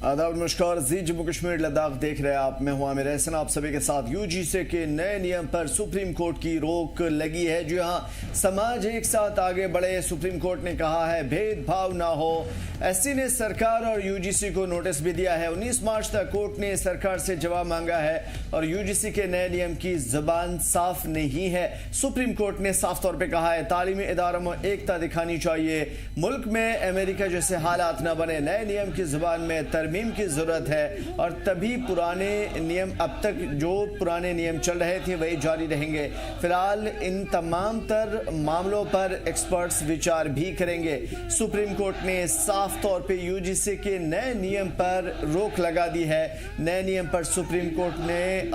आदाब नमस्कार। जी जम्मू कश्मीर लद्दाख देख रहे हैं आप। मैं हूं आमिर एहसन, आप सभी के साथ। यूजीसी के नए नियम पर सुप्रीम कोर्ट की रोक लगी है। जी हां, समाज एक साथ आगे बढ़े। सुप्रीम कोर्ट ने कहा है भेदभाव ना हो। एससी ने सरकार और यूजीसी को नोटिस भी दिया है। 19 मार्च तक कोर्ट ने सरकार से जवाब मांगा है और यूजीसी के नए नियम की जबान साफ नहीं है। सुप्रीम कोर्ट ने साफ तौर पर कहा है तालीमी इदारों में एकता दिखानी चाहिए। मुल्क में अमेरिका जैसे हालात न बने। नए नियम की जबान में तरमीम की जरूरत है और तभी पुराने नियम, अब तक जो पुराने नियम चल रहे थे वही जारी रहेंगे। फिलहाल इन तमाम तर मामलों पर एक्सपर्ट्स विचार भी करेंगे। सुप्रीम कोर्ट ने साफ तौर पे यूजीसी के नए नियम पर रोक लगा दी है। नए नियम पर सुप्रीम कोर्ट ने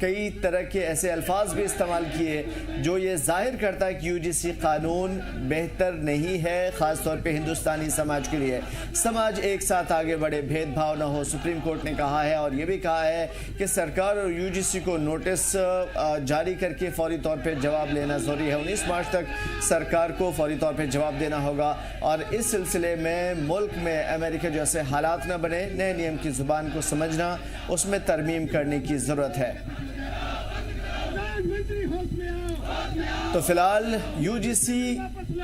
कई तरह के ऐसे अल्फाज भी इस्तेमाल किए जो ये जाहिर करता है कि यूजीसी कानून बेहतर नहीं है, खासतौर पे हिंदुस्तानी समाज के लिए। समाज एक साथ आगे बढ़े, भेदभाव न हो, सुप्रीम कोर्ट ने कहा है। और यह भी कहा है कि सरकार और यूजीसी को नोटिस जारी करके फौरी तौर पे जवाब लेना जरूरी है। 19 मार्च तक सरकार को फौरी तौर पे जवाब देना होगा और इस सिलसिले में मुल्क में अमेरिका जैसे हालात न बने। नए नियम की जुबान को समझना, उसमें तरमीम करने की जरूरत है। तो फिलहाल यूजीसी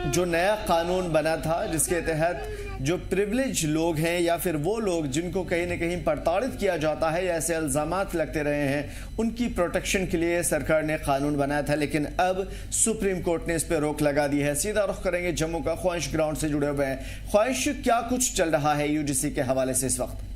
जो नया कानून बना था जिसके तहत जो प्रिविलेज लोग हैं या फिर वो लोग जिनको कहीं ना कहीं प्रताड़ित किया जाता है या ऐसे इल्जामात लगते रहे हैं, उनकी प्रोटेक्शन के लिए सरकार ने कानून बनाया था। लेकिन अब सुप्रीम कोर्ट ने इस पर रोक लगा दी है। सीधा रुख करेंगे जम्मू का। ख्वाहिश ग्राउंड से जुड़े हुए हैं। ख्वाहिश, क्या कुछ चल रहा है यूजीसी के हवाले से इस वक्त?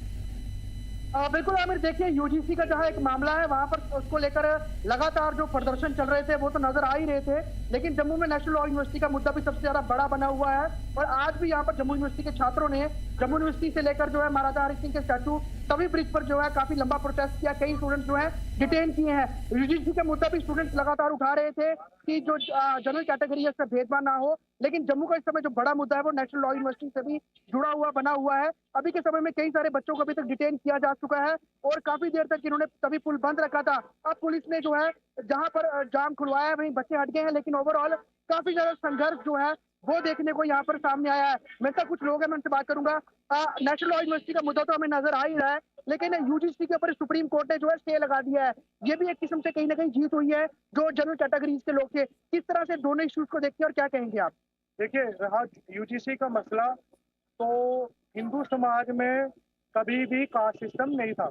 बिल्कुल आमिर, देखिए यूजीसी का जहां एक मामला है वहां पर उसको लेकर लगातार जो प्रदर्शन चल रहे थे वो तो नजर आ ही रहे थे, लेकिन जम्मू में नेशनल लॉ यूनिवर्सिटी का मुद्दा भी सबसे ज्यादा बड़ा बना हुआ है। और आज भी यहाँ पर जम्मू यूनिवर्सिटी के छात्रों ने जम्मू यूनिवर्सिटी से लेकर जो है महाराजा हरि सिंह के स्टैचू तवी ब्रिज पर जो है काफी लंबा प्रोटेस्ट किया। कई स्टूडेंट जो है डिटेन किए हैं। यूजीसी का मुद्दा भी स्टूडेंट्स लगातार उठा रहे थे कि जो जनरल कैटेगरी है उसमें भेदभाव ना हो। लेकिन जम्मू का इस समय जो बड़ा मुद्दा है वो नेशनल लॉ यूनिवर्सिटी से भी जुड़ा हुआ बना हुआ है। अभी के समय में कई सारे बच्चों को अभी तक डिटेन किया जा चुका है और काफी देर तक इन्होंने तभी पुल बंद रखा था। अब पुलिस ने जो है जहां पर जाम खुलवाया है वहीं बच्चे हट गए हैं, लेकिन ओवरऑल काफी ज्यादा संघर्ष जो है वो देखने को यहाँ पर सामने आया है। मेरे साथ कुछ लोग हैं, मैं उनसे बात करूंगा। नेशनल लॉ यूनिवर्सिटी का मुद्दा तो हमें नजर आ ही रहा है, लेकिन यूजीसी के ऊपर सुप्रीम कोर्ट ने जो है स्टे लगा दिया है। ये भी एक किस्म से कहीं ना कहीं जीत हुई है जो जनरल कैटेगरीज के लोग थे। किस तरह से दोनों इश्यूज को देखते हैं और क्या कहेंगे आप? देखिए, रहा यूजीसी का मसला, तो हिंदू समाज में कभी भी कास्ट सिस्टम नहीं था।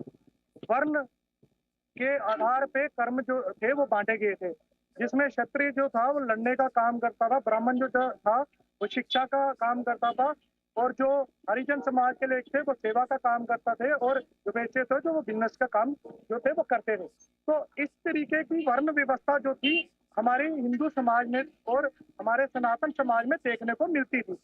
वर्ण के आधार पे कर्म जो थे वो बांटे गए थे, जिसमें क्षत्रिय जो था वो लड़ने का काम करता था, ब्राह्मण जो था वो शिक्षा का काम करता था, और जो हरिजन समाज के लोग थे वो सेवा का काम करता थे, और जो बेचे थे जो वो बिजनेस का काम जो थे वो करते थे। तो इस तरीके की वर्ण व्यवस्था जो थी हमारे हिंदू समाज में और हमारे सनातन समाज में देखने को मिलती थी।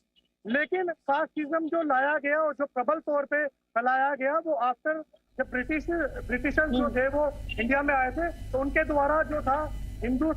लेकिन कास्टिज्म जो लाया गया और जो प्रबल तौर पे फैलाया गया वो आफ्टर जब ब्रिटिशर्स जो थे वो इंडिया में आए थे, तो उनके द्वारा जो था हिंदू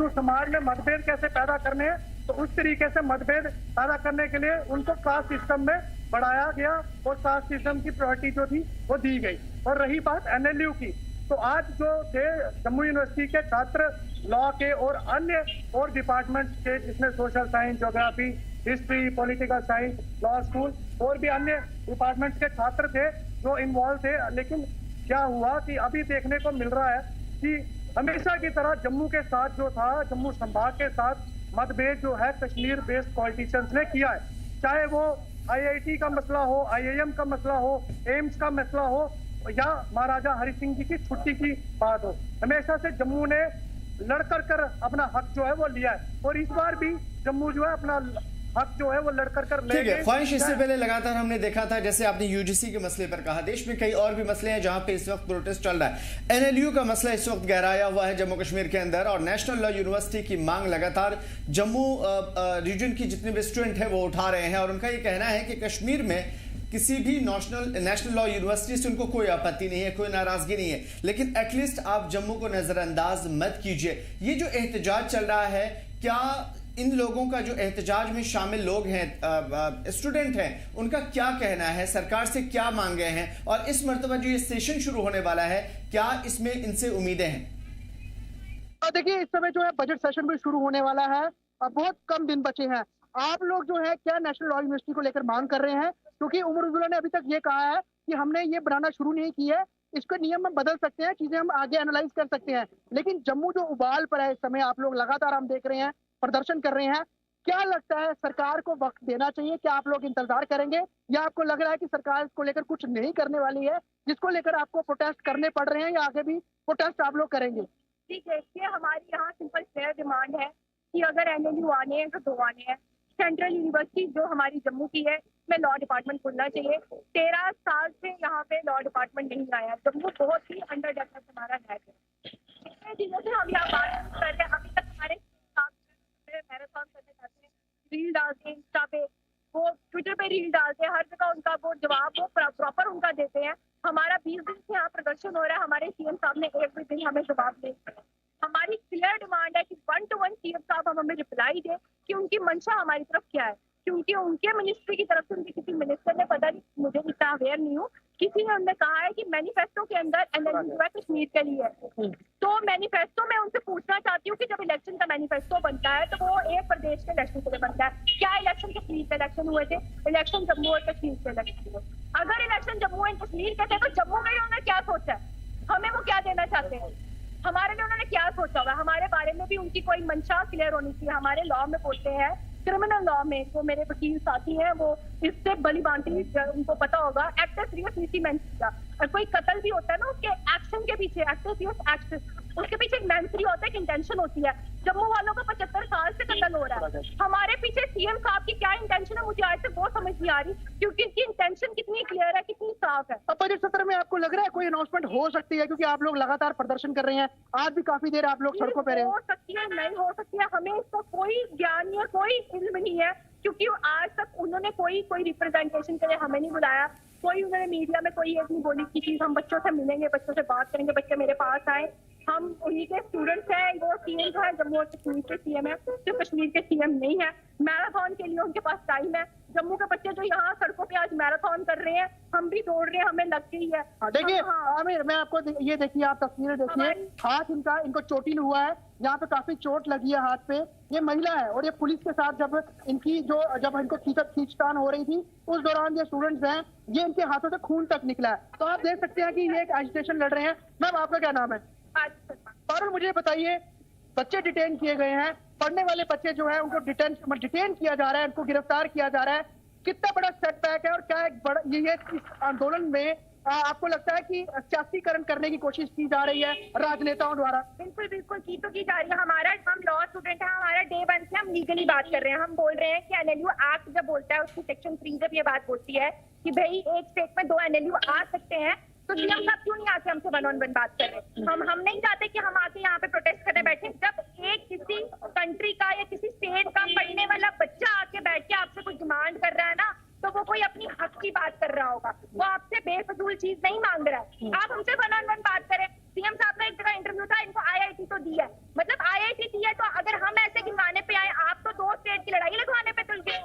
समाज में मतभेद कैसे पैदा करने हैं, तो उस तरीके से मतभेद पैदा करने के लिए उनको कास्ट सिस्टम में बढ़ाया गया और कास्ट सिस्टम की प्रायोरिटी जो थी वो दी गई। और रही बात एनएलयू की, तो आज जो थे जम्मू यूनिवर्सिटी के छात्र लॉ के और अन्य और डिपार्टमेंट के, जिसमें social science, geography, history, political science, law school और भी अन्य डिपार्टमेंट के छात्र थे जो इन्वॉल्व थे। लेकिन क्या हुआ कि अभी देखने को मिल रहा है कि हमेशा की तरह जम्मू के साथ जो था, जम्मू संभाग के साथ मतभेद जो है कश्मीर बेस्ड पॉलिटिशियंस ने किया है। चाहे वो आईआईटी का मसला हो, आईआईएम का मसला हो, एम्स का मसला हो या महाराजा हरि सिंह जी की छुट्टी की बात हो, हमेशा से जम्मू ने लड़कर कर अपना हक जो है वो लिया है। और इस बार भी जम्मू जो है अपना हक जो है वो लड़कर कर ले। ठीक है ख्वाहिश, इससे पहले लगातार हमने देखा था, जैसे आपने यूजीसी के मसले पर कहा, देश में कई और भी मसले हैं जहां पे इस वक्त प्रोटेस्ट चल रहा है। एनएलयू का मसला इस वक्त गहराया हुआ है जम्मू कश्मीर के अंदर और नेशनल लॉ यूनिवर्सिटी की मांग लगातार जम्मू रीजन की जितने भी स्टूडेंट हैं वो उठा रहे हैं। और उनका ये कहना है कि कश्मीर में किसी भी नेशनल लॉ यूनिवर्सिटी से उनको कोई आपत्ति नहीं है, कोई नाराजगी नहीं है, लेकिन एटलीस्ट आप जम्मू को नजरअंदाज मत कीजिए। ये जो एहतजाज चल रहा है, क्या इन लोगों का जो एहतजाज में शामिल लोग हैं, स्टूडेंट हैं, उनका क्या कहना है, सरकार से क्या मांगे हैं, और इस मर्तबा जो ये सेशन शुरू होने वाला है क्या इसमें इनसे उम्मीदें हैं? देखिए, इस समय जो है बजट सेशन भी शुरू होने वाला है और बहुत कम दिन बचे हैं। आप लोग जो है क्या नेशनल लॉ यूनिवर्सिटी को लेकर मांग कर रहे हैं? क्योंकि उमर अब्दुल्ला ने अभी तक ये कहा है कि हमने ये बनाना शुरू नहीं की है, इसको नियम में बदल सकते हैं, चीजें हम आगे एनालाइज कर सकते हैं। लेकिन जम्मू जो उबाल पर है इस समय, आप लोग लगातार हम देख रहे हैं प्रदर्शन कर रहे हैं, क्या लगता है सरकार को वक्त देना चाहिए? क्या आप लोग इंतजार करेंगे या आपको लग रहा है कि सरकार इसको लेकर कुछ नहीं करने वाली है, जिसको लेकर आपको प्रोटेस्ट करने पड़ रहे हैं, या आगे भी प्रोटेस्ट आप लोग करेंगे? ठीक है, देखिए हमारी यहाँ सिंपल फेयर डिमांड है कि अगर एनएलयू आने हैं तो 2 आने हैं। सेंट्रल यूनिवर्सिटी जो हमारी जम्मू की है में लॉ डिपार्टमेंट खुलना चाहिए। 13 साल से यहाँ पे लॉ डिपार्टमेंट नहीं आया। जम्मू बहुत ही अंडर डेवलप हमारा है। इतने दिनों से हम यहाँ बात कर रहे हैं, अभी तक हमारे मैराथन करने जाते हैं, रील डालते हैं इंस्टा पे, वो ट्विटर पे रील डालते हैं, हर जगह उनका वो जवाब वो प्रॉपर उनका देते हैं। हमारा 20 दिन से यहाँ प्रदर्शन हो रहा है, हमारे सीएम साहब ने एक भी दिन हमें जवाब नहीं दिया। हमारी क्लियर डिमांड है कि 1 to 1 सीएम साहब हम हमें रिप्लाई दे कि उनकी मंशा हमारी तरफ क्या है, क्योंकि उनके मिनिस्ट्री की तरफ से उनके किसी मिनिस्टर ने, पता नहीं मुझे इतना अवेयर नहीं हूँ, किसी ने उन्होंने कहा है कि मैनिफेस्टो के अंदर एनएलयू कश्मीर के लिए है। तो मैनिफेस्टो में उनसे पूछना चाहती हूँ कि जब इलेक्शन का मैनिफेस्टो बनता है तो वो एक प्रदेश के इलेक्शन के लिए बनता है। क्या इलेक्शन कश्मीर के इलेक्शन हुए थे? इलेक्शन जम्मू और कश्मीर के इलेक्शन हुए। अगर इलेक्शन जम्मू एंड कश्मीर के थे तो जम्मू में उन्होंने क्या सोचा है, हमें वो क्या देना चाहते हैं, हमारे लिए उन्होंने क्या सोचा हुआ, हमारे बारे में भी उनकी कोई मंशा क्लियर होनी चाहिए। हमारे लॉ में बोलते हैं, क्रिमिनल लॉ में, जो मेरे वकील साथी हैं वो इससे बली बांटी, उनको पता होगा, एक्ट सीरियस मिसमेंस का। और कोई कत्ल भी होता है ना, उसके एक्शन के पीछे, एक्ट सीरियस एक्ट, उसके पीछे एक मेंटरी होता है, एक इंटेंशन होती है। जम्मू वालों का 75 साल से कत्ल हो रहा है, हमारे पीछे सीएम साहब की क्या इंटेंशन है, मुझे आज तक वो समझ नहीं आ रही, क्योंकि इनकी इंटेंशन कितनी क्लियर है, कितनी साफ है। अब बजट सत्र में आपको लग रहा है कोई अनाउंसमेंट हो सकती है, क्योंकि आप लोग लगातार प्रदर्शन कर रहे हैं, आज भी काफी देर आप लोग सड़कों पे रहे? हो सकती है, नहीं हो सकती है, हमें इसका कोई ज्ञान या कोई इल्म नहीं है, क्योंकि आज तक उन्होंने कोई रिप्रेजेंटेशन के लिए हमें नहीं बुलाया, कोई उन्होंने मीडिया में कोई एक नहीं बोली कि चीज हम बच्चों से मिलेंगे, बच्चों से बात करेंगे, बच्चे मेरे पास आए, हम उन्हीं के स्टूडेंट्स हैं। वो सीएम जो है जम्मू और कश्मीर के सीएम है, जो कश्मीर के सीएम नहीं है। मैराथन के लिए उनके पास टाइम है। जम्मू के बच्चे जो यहाँ सड़कों पे आज मैराथन कर रहे हैं, हम भी दौड़ रहे हैं, हमें लग गई है। देखिए आमिर, मैं आपको ये देखिए, आप तस्वीरें देखिए, हाथ इनको चोटिल हुआ है, यहाँ पे काफी चोट लगी है हाथ पे। ये महिला है और ये पुलिस के साथ जब इनको खींचतान हो रही थी, उस दौरान ये स्टूडेंट्स हैं, ये इनके हाथों से खून तक निकला है। तो आप देख सकते हैं कि ये एक एजिटेशन लड़ रहे हैं। मैम, आपका क्या नाम है? पारुल, मुझे बताइए, बच्चे डिटेन किए गए हैं, पढ़ने वाले बच्चे जो है उनको डिटेन किया जा रहा है, उनको गिरफ्तार किया जा रहा है, कितना बड़ा सेटबैक है और क्या एक बड़ा ये इस आंदोलन में आपको लगता है कि सियासीकरण करने की कोशिश की जा रही है राजनेताओं द्वारा? बिल्कुल बिल्कुल की तो की जा रही है। हम लॉ स्टूडेंट हैं, हमारा डे 1 से हम लीगली बात कर रहे हैं। हम बोल रहे हैं कि एनएलयू एक्ट जब बोलता है, उसकी सेक्शन 3 जब ये बात बोलती है कि भाई एक स्टेट में 2 एनएलयू आ सकते हैं, तो सीएम साहब क्यों नहीं आके हमसे 1-on-1 बात कर रहे? हम नहीं चाहते कि हम आके यहाँ पे प्रोटेस्ट करने बैठे। जब एक किसी कंट्री का या किसी स्टेट का पढ़ने वाला बच्चा आके बैठ के आपसे कुछ डिमांड कर रहा है ना, तो वो कोई अपनी हक की बात कर रहा होगा, वो आपसे बेफजूल चीज नहीं मांग रहा है। आप हमसे 1-on-1 बात करें। सीएम साहब का एक जगह इंटरव्यू था, इनको आईआईटी तो दी है, मतलब आईआईटी दी है, तो अगर हम ऐसे गिनवाने पे आए, आप तो 2 स्टेट की लड़ाई लगवाने पे तुल गए।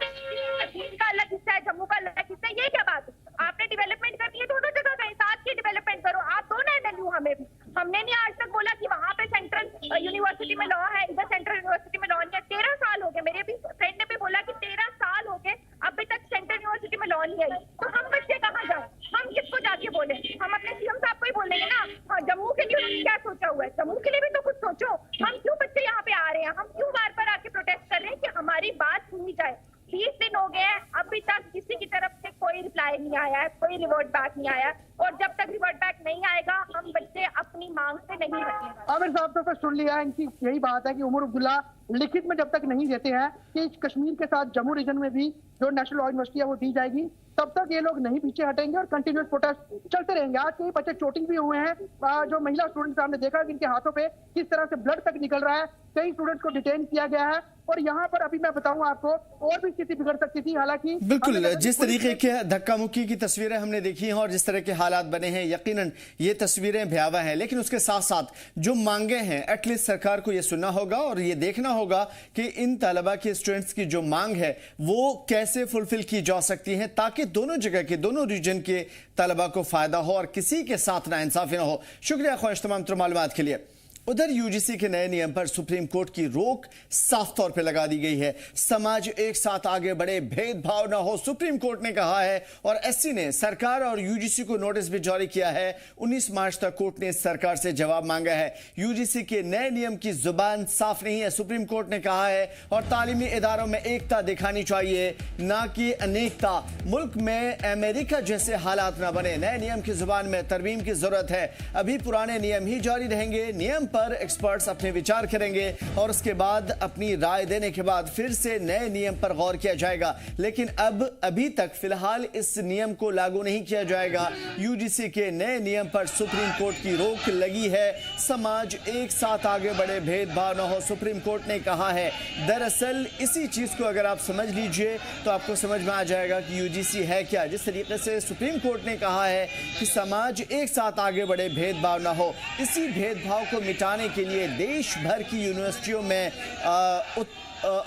कश्मीर का अलग हिस्सा है, जम्मू का अलग हिस्सा है, ये क्या बात है? आपने डेवलपमेंट करनी है, दोनों जगह गए, साथ की डेवलपमेंट करो। आप दो ना एनएलयू हमें भी। हमने नहीं आज तक बोला कि वहां पे सेंट्रल यूनिवर्सिटी में लॉ है, इधर सेंट्रल यूनिवर्सिटी में लॉ नहीं है। 13 साल हो गए, मेरे भी फ्रेंड ने भी बोला कि 13 साल हो गए, अभी तक सेंट्रल यूनिवर्सिटी में लॉ नहीं आई। तो हम बच्चे कहाँ जाए? हम किसको जाके बोले? हम अपने सीएम साहब को ही बोलेंगे ना। हाँ, जम्मू के लिए उन्होंने क्या सोचा हुआ है, जम्मू के लिए भी तो कुछ सोचो। हम क्यों बच्चे यहाँ पे आ रहे हैं, हम क्यों बार बार आके प्रोटेस्ट कर रहे हैं कि हमारी बात सुनी जाए? 20 दिन हो गए हैं, अभी तक किसी की तरफ से कोई रिप्लाई नहीं आया है, कोई रिवर्ट बैक नहीं आया, और जब तक रिवर्ट बैक नहीं आएगा, हम बच्चे अपनी मांग से नहीं हटेंगे। आमिर साहब तो सुन लिया है, इनकी यही बात है कि उमर अब्दुल्ला लिखित में जब तक नहीं देते हैं कि कश्मीर के साथ जम्मू रीजन में भी जो नेशनल लॉ यूनिवर्सिटी है वो दी जाएगी, तब तक ये लोग नहीं पीछे हटेंगे और कंटिन्यूस प्रोटेस्ट चलते रहेंगे। आज कई बच्चे चोटिल भी हुए हैं, जो महिला स्टूडेंट्स हमने देखा कि इनके हाथों पे किस तरह से ब्लड तक निकल रहा है, कई स्टूडेंट्स को डिटेन किया गया है। और यहाँ पर अभी मैं बताऊं आपको, और भी स्थिति बिगड़ सकती थी। हालांकि बिल्कुल, जिस तरीके के धक्का मुक्की की तस्वीरें हमने देखी हैं और जिस तरह के हालात बने हैं, यकीनन ये तस्वीरें भयावह हैं, लेकिन उसके साथ साथ जो मांगे हैं, एटलीस्ट सरकार को ये सुनना होगा और ये देखना होगा कि इन तलबा के स्टूडेंट्स की जो मांग है वो कैसे फुलफिल की जा सकती है, ताकि दोनों जगह के, दोनों रीजन के तलबा को फायदा हो और किसी के साथ ना इंसाफी ना हो। शुक्रिया ख्वाहिश तमाम मालूमात के लिए। उधर यूजीसी के नए नियम पर सुप्रीम कोर्ट की रोक साफ तौर पर लगा दी गई है। समाज एक साथ आगे बढ़े, भेदभाव ना हो, सुप्रीम कोर्ट ने कहा है। और एससी ने सरकार और यूजीसी को नोटिस भी जारी किया है। 19 मार्च तक कोर्ट ने सरकार से जवाब मांगा है। यूजीसी के नए नियम की जुबान साफ नहीं है, सुप्रीम कोर्ट ने कहा है। और तालीमी इदारों में एकता दिखानी चाहिए, ना कि अनेकता। मुल्क में अमेरिका जैसे हालात ना बने। नए नियम की जुबान में तरमीम की जरूरत है। अभी पुराने नियम ही जारी रहेंगे। नियम पर एक्सपर्ट्स अपने विचार करेंगे और उसके बाद अपनी राय देने के बाद फिर से नए नियम पर गौर किया जाएगा। लेकिन अभी तक फिलहाल इस नियम को लागू नहीं किया जाएगा। यूजीसी के नए नियम पर सुप्रीम कोर्ट की रोक लगी है। समाज एक साथ आगे बढ़े, भेदभाव न हो, सुप्रीम कोर्ट ने कहा है। दरअसल इसी चीज को अगर आप समझ लीजिए तो आपको समझ में आ जाएगा कि यूजीसी है क्या। जिस तरीके से सुप्रीम कोर्ट ने कहा है कि समाज एक साथ आगे बढ़े, भेदभाव न हो, इसी भेदभाव को मिटाने के लिए देश भर की यूनिवर्सिटियों में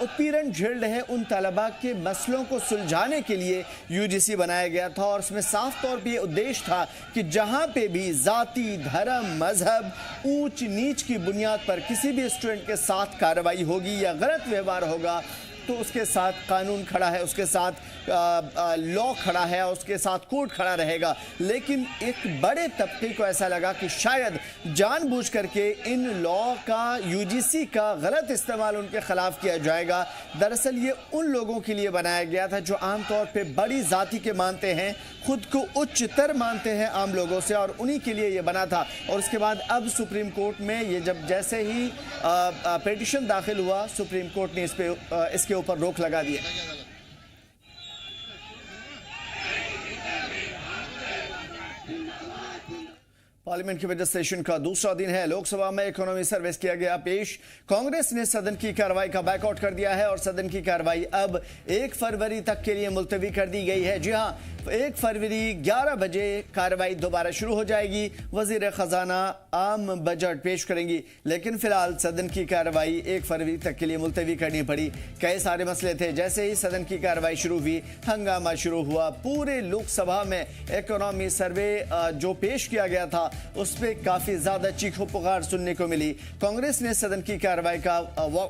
उत्पीड़न झेल रहे उन तलबा के मसलों को सुलझाने के लिए यूजीसी बनाया गया था। और उसमें साफ तौर पे उद्देश्य था कि जहां पे भी जाति, धर्म, मजहब, ऊंच नीच की बुनियाद पर किसी भी स्टूडेंट के साथ कार्रवाई होगी या गलत व्यवहार होगा तो उसके साथ कानून खड़ा है, उसके साथ लॉ खड़ा है, उसके साथ कोर्ट खड़ा रहेगा। लेकिन एक बड़े तबके को ऐसा लगा कि शायद जानबूझ करके इन लॉ का, यूजीसी का गलत इस्तेमाल उनके खिलाफ किया जाएगा। दरअसल ये उन लोगों के लिए बनाया गया था जो आमतौर पे बड़ी जाति के मानते हैं, खुद को उच्चतर मानते हैं आम लोगों से, और उन्हीं के लिए ये बना था। और उसके बाद अब सुप्रीम कोर्ट में ये जैसे ही पिटीशन दाखिल हुआ, सुप्रीम कोर्ट ने इसके ऊपर रोक लगा दी है। पार्लियामेंट के बजट सेशन का दूसरा दिन है। लोकसभा में इकोनॉमी सर्विस किया गया पेश। कांग्रेस ने सदन की कार्रवाई का बैकआउट कर दिया है और सदन की कार्रवाई अब 1 फरवरी तक के लिए मुलतवी कर दी गई है। जी हां, 1 फरवरी 11 बजे कार्रवाई दोबारा शुरू हो जाएगी। वजीर खजाना आम बजट पेश करेंगी, लेकिन फिलहाल सदन की कार्रवाई 1 फरवरी तक के लिए मुलतवी करनी पड़ी। कई सारे मसले थे। जैसे ही सदन की कार्रवाई शुरू हुई, हंगामा शुरू हुआ। पूरे लोकसभा में इकोनॉमी सर्वे जो पेश किया गया था उस पर काफी ज्यादा चीखों पुकार सुनने को मिली। कांग्रेस ने सदन की कार्रवाई का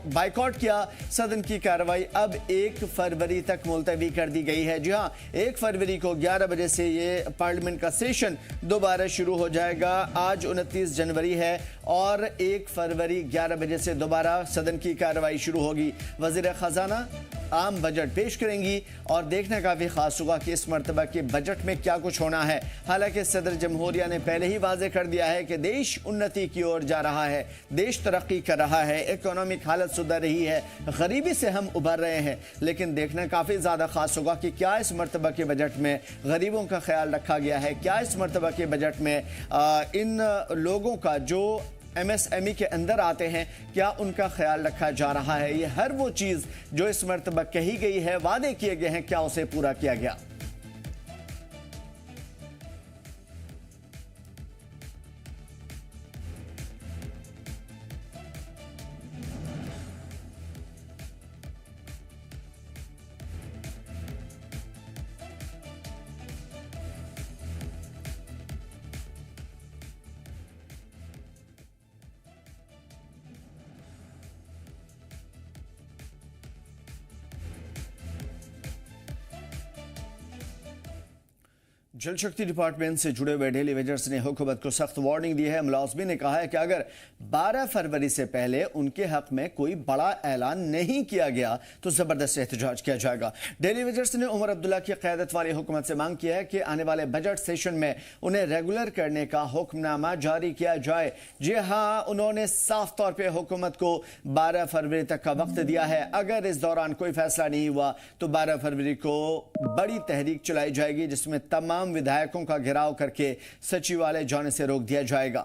बाइकआउट किया। सदन की कार्रवाई अब 1 फरवरी तक मुलतवी कर दी गई है। जी हां, 1 फरवरी को 11 बजे से ये पार्लियामेंट का सेशन दोबारा शुरू हो जाएगा। आज 29 जनवरी है और 1 फरवरी 11 बजे से दोबारा सदन की कार्रवाई शुरू होगी। वजीर खजाना आम बजट पेश करेंगी और देखना काफी खास होगा कि इस मर्तबा के बजट में क्या कुछ होना है। हालांकि सदर जमहूरिया ने पहले ही वाजे कर दिया है कि देश उन्नति की ओर जा रहा है, देश तरक्की कर रहा है, इकोनॉमिक हालत सुधर रही है, गरीबी से हम उभर रहे हैं। लेकिन देखना काफी ज्यादा खास होगा कि क्या इस मर्तबा के बजट में गरीबों का ख्याल रखा गया है, क्या इस मर्तबा के बजट में इन लोगों का जो MSME के अंदर आते हैं, क्या उनका ख्याल रखा जा रहा है। ये हर वो चीज जो इस मर्तबा कही गई है, वादे किए गए हैं, क्या उसे पूरा किया गया। जल शक्ति डिपार्टमेंट से जुड़े हुए डेली वेजर्स ने हुकूमत को सख्त वार्निंग दी है। मुलाजमीन ने कहा है कि अगर 12 फरवरी से पहले उनके हक में कोई बड़ा ऐलान नहीं किया गया तो जबरदस्त एहतजाज किया जाएगा। डेली वेजर्स ने उमर अब्दुल्ला की क़यादत वाली हुकूमत से मांग किया है कि आने वाले बजट सेशन में उन्हें रेगुलर करने का हुक्मनामा जारी किया जाए। जी हाँ, उन्होंने साफ तौर पर हुकूमत को 12 फरवरी तक का वक्त दिया है। अगर इस दौरान कोई फैसला नहीं हुआ तो 12 फरवरी को बड़ी तहरीक चलाई जाएगी, जिसमें तमाम विधायकों का घेराव करके सचिवालय जाने से रोक दिया जाएगा।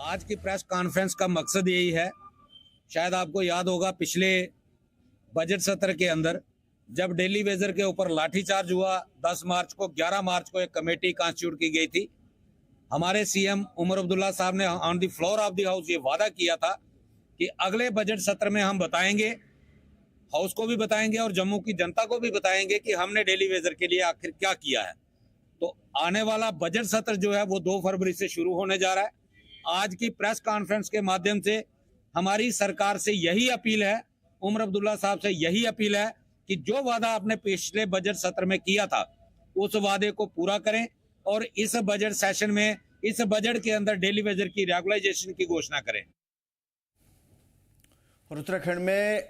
आज की प्रेस कॉन्फ्रेंस का मकसद यही है। शायद आपको याद होगा पिछले बजट सत्र के अंदर जब डेली वेजर के ऊपर लाठीचार्ज हुआ 10 मार्च को, 11 मार्च को एक कमेटी कॉन्स्टिट्यूट की गई थी। हमारे सीएम उमर अब्दुल्ला साहब ने on the floor of the house ये वादा किया था कि अगले बजट सत्र में हम बताएंगे हाउस को भी बताएंगे और जम्मू की जनता को भी बताएंगे कि हमने डेली वेजर के लिए आखिर क्या किया है। तो आने वाला बजट सत्र जो है वो 2 फरवरी से शुरू होने जा रहा है। आज की प्रेस कॉन्फ्रेंस के माध्यम से हमारी सरकार से यही अपील है, उमर अब्दुल्ला साहब से यही अपील है कि जो वादा आपने पिछले बजट सत्र में किया था उस वादे को पूरा करें और इस बजट सेशन में, इस बजट के अंदर डेली वेजर की रेगुलाइजेशन की घोषणा करें। और उत्तराखंड में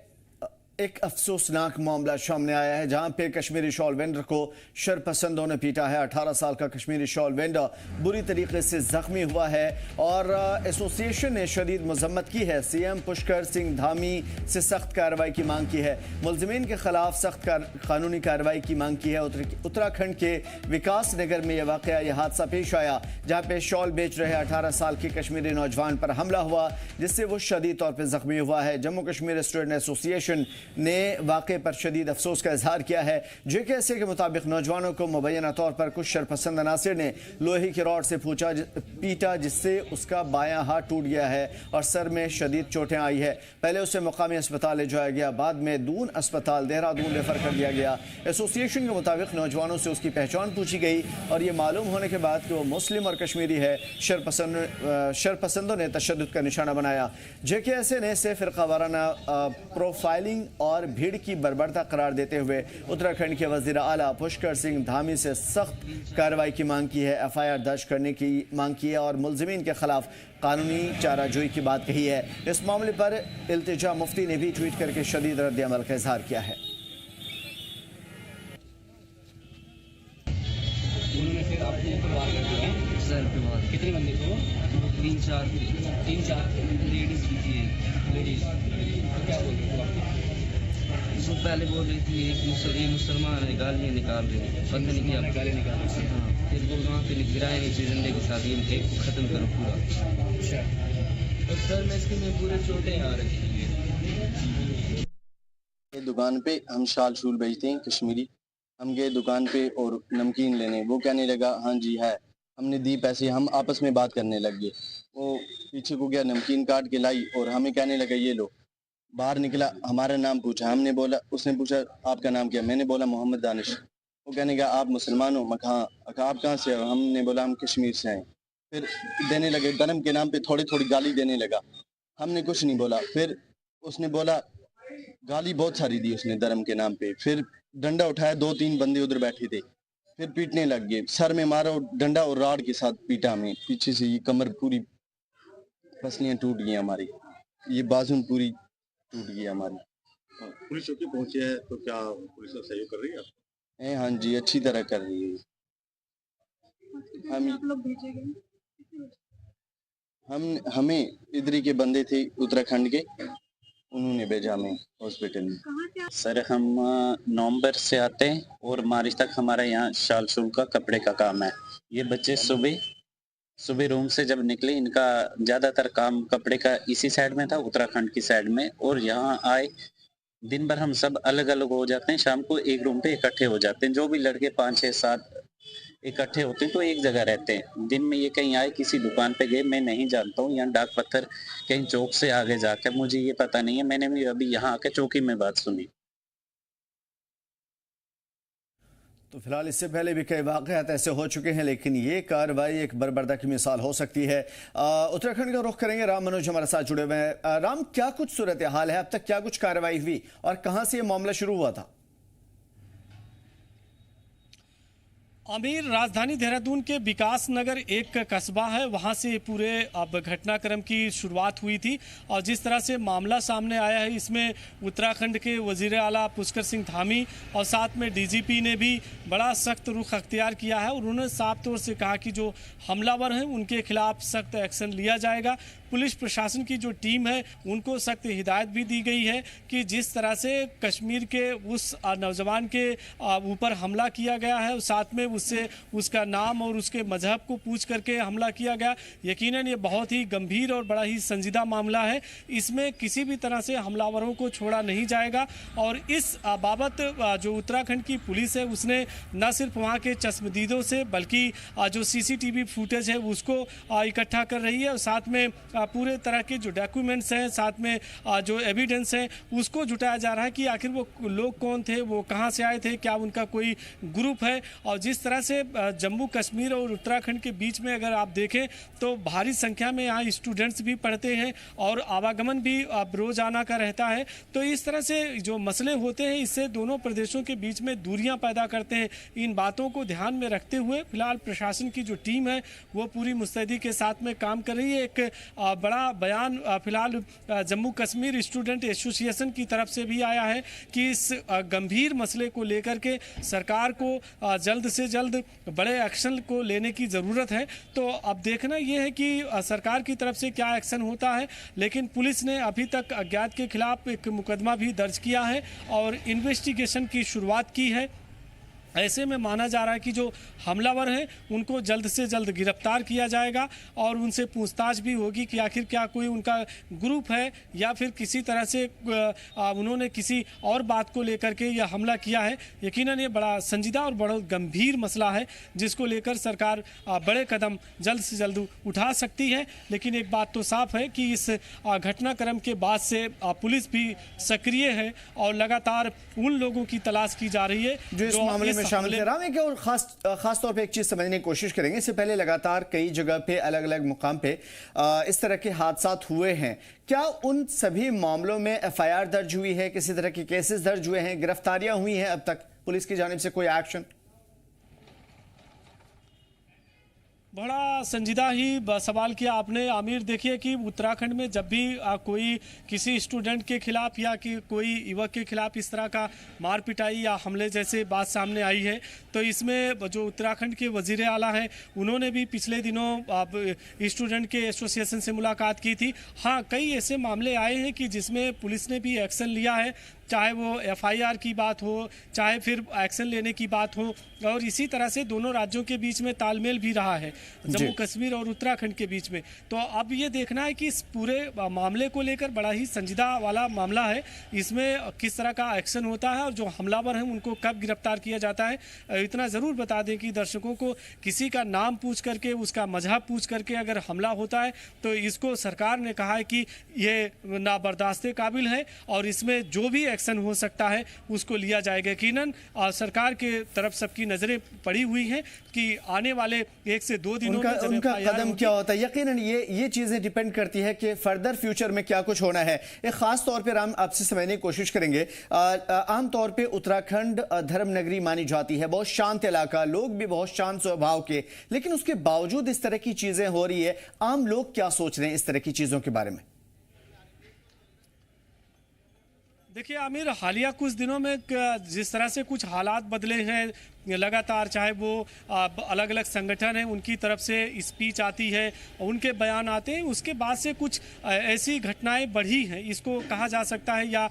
एक अफसोसनाक मामला सामने आया है जहां पे कश्मीरी शॉल वेंडर को शरपसंदों ने पीटा है। 18 साल का कश्मीरी शॉल वेंडर बुरी तरीके से जख्मी हुआ है और एसोसिएशन ने शदीद मजम्मत की है। सीएम पुष्कर सिंह धामी से सख्त कार्रवाई की मांग की है। मुलजिमीन के खिलाफ सख्त कानूनी कार्रवाई की मांग की है। उत्तराखंड के विकास नगर में यह हादसा पेश आया जहाँ पे शॉल बेच रहे 18 साल के कश्मीरी नौजवान पर हमला हुआ जिससे वो शदीद तौर पर जख्मी हुआ है। जम्मू कश्मीर स्टूडेंट एसोसिएशन ने वाक़े पर शदीद अफसोस का इजहार किया है। JKSA के मुताबिक नौजवानों को मुबैना तौर पर कुछ शरपसंद अनासिर ने लोहे की रॉड से पीटा जिससे उसका बायां हाथ टूट गया है और सर में शदीद चोटें आई है। पहले उसे मुकामी अस्पताल ले जाया गया, बाद में दून अस्पताल देहरादून रेफर कर दिया गया। एसोसिएशन के मुताबिक नौजवानों से उसकी पहचान पूछी गई और ये मालूम होने के बाद कि वो मुस्लिम और कश्मीरी है, शरपसंदों ने तशद्दुद का निशाना बनाया। JKSA ने इसे फिरकावाराना प्रोफाइलिंग और भीड़ की बर्बरता करार देते हुए उत्तराखंड के वजीर आला पुष्कर सिंह धामी से सख्त कार्रवाई की मांग की है, FIR दर्ज करने की मांग की है और मुलजिमीन के खिलाफ कानूनी चाराजोई की बात कही है। इस मामले पर इल्तिजा मुफ्ती ने भी ट्वीट करके शदीद रद्द-ए-अमल का इजहार किया है। उन्होंने फिर आपको ऊपर वार कर दिया सर पे वार। कितने बंदे थे वो? 3-4 लेडीज भी थी। लेडीज तो क्या बोल रहे थे आपको? वो पहले बोल रही थी ये मुसलमान है, गालियाँ निकाल रहे हैं, पता नहीं क्या गालियाँ निकाल रहे हैं। हाँ, फिर वो वहाँ पे गिराए नीचे झंडे के साथ ये ख़त्म करो पूरा। अच्छा, और सर में इसके में पूरे चोटें आ रखी है। ये दुकान पे हम शाल शूल बेचते हैं कश्मीरी। हम गए दुकान पे और नमकीन लेने, वो कहने लगा हाँ जी है। हमने दी पैसे, हम आपस में बात करने लग गए। वो पीछे को गया, नमकीन काट के लाई और हमें कहने लगा ये लो। बाहर निकला, हमारा नाम पूछा, हमने बोला, उसने पूछा आपका नाम क्या? मैंने बोला मोहम्मद दानिश। वो कहने लगा आप मुसलमान हो? मैं हाँ। आप कहाँ से हो? हमने बोला हम कश्मीर से हैं। फिर देने लगे धर्म के नाम पे थोड़ी थोड़ी गाली देने लगा। हमने कुछ नहीं बोला। फिर उसने बोला, गाली बहुत सारी दी उसने धर्म के नाम पे। फिर डंडा उठाया, 2-3 बंदे उधर बैठे थे, फिर पीटने लग गए। सर में मारा और डंडा और राड के साथ पीटा हमें पीछे से। ये कमर पूरी पसलियाँ टूट गई हमारी, ये बाजू पूरी टूट गई हमारी। पुलिस चौकी पहुंची है तो क्या पुलिस सहयोग कर रही है? हाँ जी, अच्छी तरह कर रही है। हमें इधर के बंदे थे उत्तराखंड के, उन्होंने भेजा हमें हॉस्पिटल में। सर हम नवंबर से आते हैं और मार्च तक हमारा यहाँ शाल शूल का कपड़े का काम है। ये बच्चे सुबह रूम से जब निकले, इनका ज़्यादातर काम कपड़े का इसी साइड में था, उत्तराखंड की साइड में। और यहाँ आए, दिन भर हम सब अलग अलग हो जाते हैं, शाम को एक रूम पे इकट्ठे हो जाते हैं। जो भी लड़के 5, 6, 7 इकट्ठे होते हैं तो एक जगह रहते हैं। दिन में ये कहीं आए, किसी दुकान पे गए, मैं नहीं जानता हूँ। यहाँ डाक पत्थर कहीं चौक से आगे जाकर, मुझे ये पता नहीं है। मैंने भी अभी यहाँ आके चौकी में बात सुनी। तो फिलहाल इससे पहले भी कई वाक़यात ऐसे हो चुके हैं, लेकिन ये कार्रवाई एक बर्बरता की मिसाल हो सकती है। उत्तराखंड का रुख करेंगे, राम मनोज हमारे साथ जुड़े हुए हैं। राम, क्या कुछ सूरत हाल है, अब तक क्या कुछ कार्रवाई हुई और कहां से ये मामला शुरू हुआ था? आमिर, राजधानी देहरादून के विकास नगर एक कस्बा है, वहां से पूरे अब घटनाक्रम की शुरुआत हुई थी। और जिस तरह से मामला सामने आया है, इसमें उत्तराखंड के वजीर आला पुष्कर सिंह धामी और साथ में DGP ने भी बड़ा सख्त रुख अख्तियार किया है। और उन्होंने साफ तौर से कहा कि जो हमलावर हैं उनके खिलाफ सख्त एक्शन लिया जाएगा। पुलिस प्रशासन की जो टीम है उनको सख्त हिदायत भी दी गई है कि जिस तरह से कश्मीर के उस नौजवान के ऊपर हमला किया गया है, साथ में उससे उसका नाम और उसके मजहब को पूछ करके हमला किया गया। यकीनन ये बहुत ही गंभीर और बड़ा ही संजीदा मामला है। इसमें किसी भी तरह से हमलावरों को छोड़ा नहीं जाएगा और इस बाबत जो उत्तराखंड की पुलिस है उसने न सिर्फ वहाँ के चश्मदीदों से बल्कि जो CCTV फुटेज है उसको इकट्ठा कर रही है और साथ में पूरे तरह के जो डॉक्यूमेंट्स हैं, साथ में जो एविडेंस है उसको जुटाया जा रहा है कि आखिर वो लोग कौन थे, वो कहाँ से आए थे, क्या उनका कोई ग्रुप है। और जिस तरह से जम्मू कश्मीर और उत्तराखंड के बीच में अगर आप देखें तो भारी संख्या में यहाँ स्टूडेंट्स भी पढ़ते हैं और आवागमन भी रोजाना का रहता है। तो इस तरह से जो मसले होते हैं इससे दोनों प्रदेशों के बीच में दूरियां पैदा करते हैं। इन बातों को ध्यान में रखते हुए फिलहाल प्रशासन की जो टीम है वो पूरी मुस्तैदी के साथ में काम कर रही है। एक बड़ा बयान फिलहाल जम्मू कश्मीर स्टूडेंट एसोसिएशन की तरफ से भी आया है कि इस गंभीर मसले को लेकर के सरकार को जल्द से जल्द बड़े एक्शन को लेने की ज़रूरत है। तो अब देखना यह है कि सरकार की तरफ से क्या एक्शन होता है, लेकिन पुलिस ने अभी तक अज्ञात के खिलाफ एक मुकदमा भी दर्ज किया है और इन्वेस्टिगेशन की शुरुआत की है। ऐसे में माना जा रहा है कि जो हमलावर हैं उनको जल्द से जल्द गिरफ्तार किया जाएगा और उनसे पूछताछ भी होगी कि आखिर क्या कोई उनका ग्रुप है या फिर किसी तरह से उन्होंने किसी और बात को लेकर के यह हमला किया है। यकीनन ये बड़ा संजीदा और बड़ा गंभीर मसला है जिसको लेकर सरकार बड़े कदम जल्द से जल्द उठा सकती है। लेकिन एक बात तो साफ है कि इस घटनाक्रम के बाद से पुलिस भी सक्रिय है और लगातार उन लोगों की तलाश की जा रही है जो इस मामले में शामिल थे। राम, एक और खास तौर पे एक चीज समझने की कोशिश करेंगे। इससे पहले लगातार कई जगह पे अलग अलग मुकाम पे इस तरह के हादसात हुए हैं। क्या उन सभी मामलों में FIR दर्ज हुई है, किसी तरह के केसेस दर्ज हुए हैं, गिरफ्तारियां हुई हैं अब तक पुलिस की जानिब से कोई एक्शन? बड़ा संजीदा ही सवाल किया आपने आमिर। देखिए कि उत्तराखंड में जब भी कोई किसी स्टूडेंट के खिलाफ या कि कोई युवक के खिलाफ इस तरह का मार पिटाई या हमले जैसे बात सामने आई है तो इसमें जो उत्तराखंड के वजीर आला हैं उन्होंने भी पिछले दिनों स्टूडेंट के एसोसिएशन से मुलाकात की थी। हाँ, कई ऐसे मामले आए हैं कि जिसमें पुलिस ने भी एक्शन लिया है, चाहे वो FIR की बात हो, चाहे फिर एक्शन लेने की बात हो। और इसी तरह से दोनों राज्यों के बीच में तालमेल भी रहा है, जम्मू कश्मीर और उत्तराखंड के बीच में। तो अब ये देखना है कि इस पूरे मामले को लेकर बड़ा ही संजीदा वाला मामला है, इसमें किस तरह का एक्शन होता है और जो हमलावर हैं उनको कब गिरफ्तार किया जाता है। इतना ज़रूर बता दें कि दर्शकों को, किसी का नाम पूछ करके, उसका मजहब पूछ करके अगर हमला होता है तो इसको सरकार ने कहा है कि ये नाबर्दाश्ते काबिल है और इसमें जो भी एक्शन हो सकता है उसको लिया जाएगा। यकीनन सरकार के तरफ सबकी नजरें पड़ी हुई हैं कि आने वाले 1 से 2 दिनों में उनका कदम क्या होता है। यकीनन ये चीजें डिपेंड करती है कि फर्दर फ्यूचर में क्या कुछ होना है। एक खास तौर पे राम आपसे समझने की कोशिश करेंगे। आम तौर पे उत्तराखंड धर्म नगरी मानी जाती है, बहुत शांत इलाका, लोग भी बहुत शांत स्वभाव के, लेकिन उसके बावजूद इस तरह की चीजें हो रही है। आम लोग क्या सोच रहे हैं इस तरह की चीजों के बारे में? देखिए आमिर, हालिया कुछ दिनों में जिस तरह से कुछ हालात बदले हैं लगातार, चाहे वो अलग अलग संगठन हैं उनकी तरफ से स्पीच आती है, उनके बयान आते हैं, उसके बाद से कुछ ऐसी घटनाएं बढ़ी हैं, इसको कहा जा सकता है, या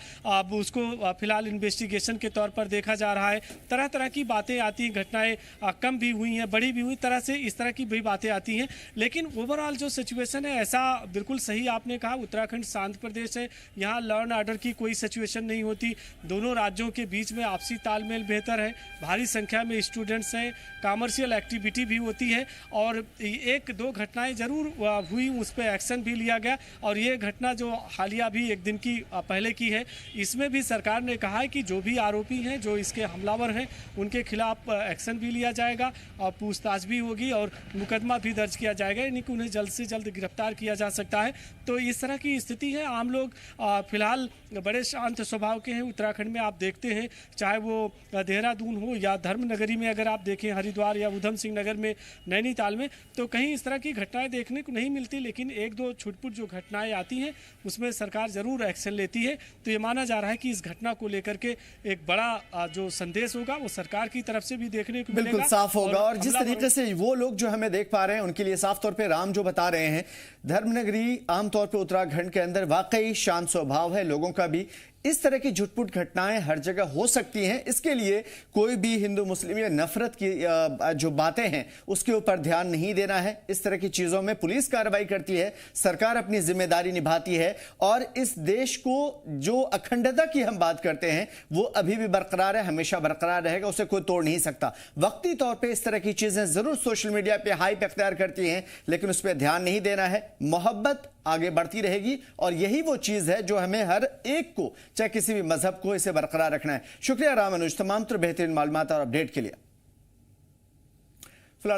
उसको फिलहाल इन्वेस्टिगेशन के तौर पर देखा जा रहा है। तरह तरह की बातें आती हैं, घटनाएं कम भी हुई हैं, बड़ी भी हुई, तरह से इस तरह की भी बातें आती हैं। लेकिन ओवरऑल जो सिचुएशन है, ऐसा बिल्कुल सही आपने कहा, उत्तराखंड शांत प्रदेश है, यहाँ लॉ एंड ऑर्डर की कोई सिचुएशन नहीं होती। दोनों राज्यों के बीच में आपसी तालमेल बेहतर है, भारी संख्या में स्टूडेंट्स हैं, कमर्शियल एक्टिविटी भी होती है, और 1-2 घटनाएं जरूर हुई, उस पर एक्शन भी लिया गया। और ये घटना जो हालिया भी 1 दिन की पहले की है, इसमें भी सरकार ने कहा है कि जो भी आरोपी हैं, जो इसके हमलावर हैं, उनके खिलाफ एक्शन भी लिया जाएगा और पूछताछ भी होगी और मुकदमा भी दर्ज किया जाएगा, यानी कि उन्हें जल्द से जल्द गिरफ्तार किया जा सकता है। तो इस तरह की स्थिति है। आम लोग फिलहाल बड़े शांत स्वभाव के हैं। उत्तराखंड में आप देखते हैं, चाहे वो देहरादून हो या धर्मनगरी में, अगर आप देखें हरिद्वार या उधम सिंह नगर में, नैनीताल में, तो कहीं इस तरह की घटनाएं देखने को नहीं मिलती। लेकिन 1-2 छुटपुट जो घटनाएं आती हैं उसमें सरकार जरूर एक्शन लेती है। तो ये माना जा रहा है कि इस घटना को लेकर के एक बड़ा जो संदेश होगा वो सरकार की तरफ से भी देखने को बिल्कुल साफ होगा। और जिस तरीके से वो लोग जो हमें देख पा रहे हैं उनके लिए साफ तौर पर राम जो बता रहे हैं, धर्मनगरी आमतौर पर उत्तराखंड के अंदर वाकई शांत स्वभाव है, लोगों का भी इस तरह की झुटपुट घटनाएं हर जगह हो सकती हैं। इसके लिए कोई भी हिंदू मुस्लिम या नफरत की जो बातें हैं उसके ऊपर ध्यान नहीं देना है। इस तरह की चीजों में पुलिस कार्रवाई करती है, सरकार अपनी जिम्मेदारी निभाती है और इस देश को जो अखंडता की हम बात करते हैं वो अभी भी बरकरार है, हमेशा बरकरार रहेगा, उसे कोई तोड़ नहीं सकता। वक्ती तौर पे इस तरह की चीजें जरूर सोशल मीडिया पे हाइप अख्तियार करती हैं, लेकिन उस पर ध्यान नहीं देना है। मोहब्बत आगे बढ़ती रहेगी और यही वो चीज है जो हमें हर एक को, चाहे किसी भी मजहब को, इसे बरकरार रखना है। शुक्रिया राम अनुज, तमाम बेहतरीन मालूमात और अपडेट के लिए।